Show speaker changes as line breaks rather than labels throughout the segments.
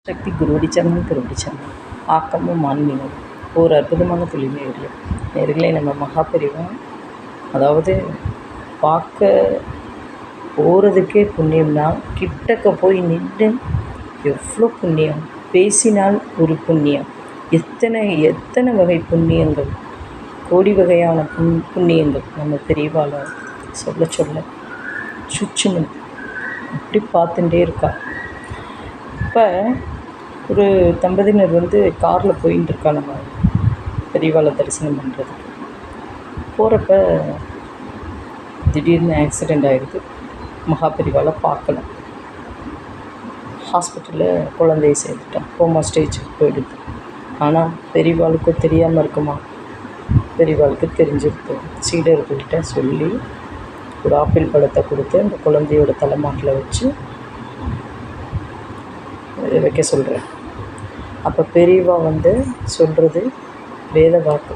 சக்தி குருவடி சரணம் திருவடி சரணம். ஆக்கமும் ஆன்மீகம் ஒரு அற்புதமான தொழில் நேர்களே நம்ம மகாபெரிவா அதாவது பார்க்க போகிறதுக்கே புண்ணியம்னா கிட்டக்க போய் நின்று எவ்வளோ புண்ணியம், பேசினால் ஒரு புண்ணியம், எத்தனை வகை புண்ணியங்கள், கோடி வகையான புண்ணியங்கள் நம்ம பெரியவாளை சொல்ல சொல்ல சுச்சுன்னு அப்படி பார்த்துட்டே இருக்கா. இப்போ ஒரு தம்பதியினர் காரில் போயின்னு இருக்கா நம்ம பெரியவாளை தரிசனம் பண்ணுறதுக்கு. போகிறப்ப திடீர்னு ஆக்சிடெண்ட் ஆகிடுது. மகாபெரிவாளை பார்க்கல. ஹாஸ்பிட்டலில் குழந்தைய சேர்த்துட்டோம். கோமா ஸ்டேஜுக்கு போயிடுது. ஆனால் பெரியவாளுக்கு தெரியாமல் இருக்குமா? பெரியவாளுக்கு தெரிஞ்சிருக்கு. சீடர்கள்கிட்ட சொல்லி ஒரு ஆப்பிள் பழத்தை கொடுத்து அந்த குழந்தையோட தலைமாட்டில் வச்சு வைக்க சொல்கிறேன். அப்போ பெரியவா சொல்கிறது வேத வாக்கு.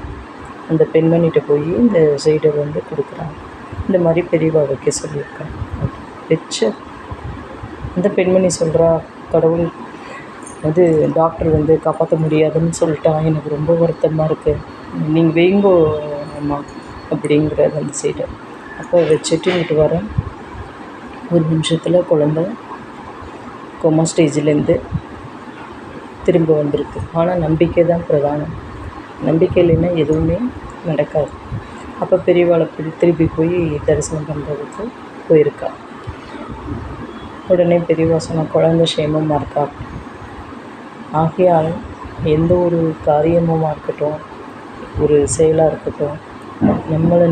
அந்த பெண்மணிகிட்ட போய் இந்த சைடர் கொடுக்குறாங்க. இந்த மாதிரி பெரியவா வைக்க சொல்லியிருக்கேன். வச்ச இந்த பெண்மணி சொல்கிறா, கடவுள் டாக்டர் காப்பாற்ற முடியாதுன்னு சொல்லிட்டா, எனக்கு ரொம்ப வருத்தமாக இருக்குது, நீங்கள் வைங்கோ அம்மா அப்படிங்கிற அந்த சைடர். அப்போ வச்சுட்டு இங்கிட்டு வரேன். ஒரு நிமிஷத்தில் குழந்த கோமா ஸ்டேஜிலேருந்து திரும்ப வந்திருக்கு. ஆனால் நம்பிக்கை தான் பிரதானம். நம்பிக்கை இல்லைன்னா எதுவுமே நடக்காது. அப்போ பெரியவாளை திருப்பி போய் தரிசனம் பண்ணுறதுக்கு போயிருக்கா. உடனே பெரியவா சொன்ன, குழந்தை சேமமாக இருக்கா. ஆகையால் எந்த ஒரு காரியமாக இருக்கட்டும், ஒரு செயலாக இருக்கட்டும், நம்மளை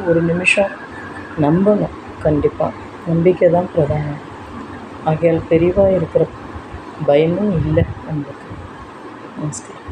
ஒரு நிமிஷம் நம்பணும். கண்டிப்பாக நம்பிக்கை தான் பிரதானம். ஆகையால் பெரியவா இருக்கிற பயமும் இல்லை நம்மளுக்கு. நமஸ்காரம்.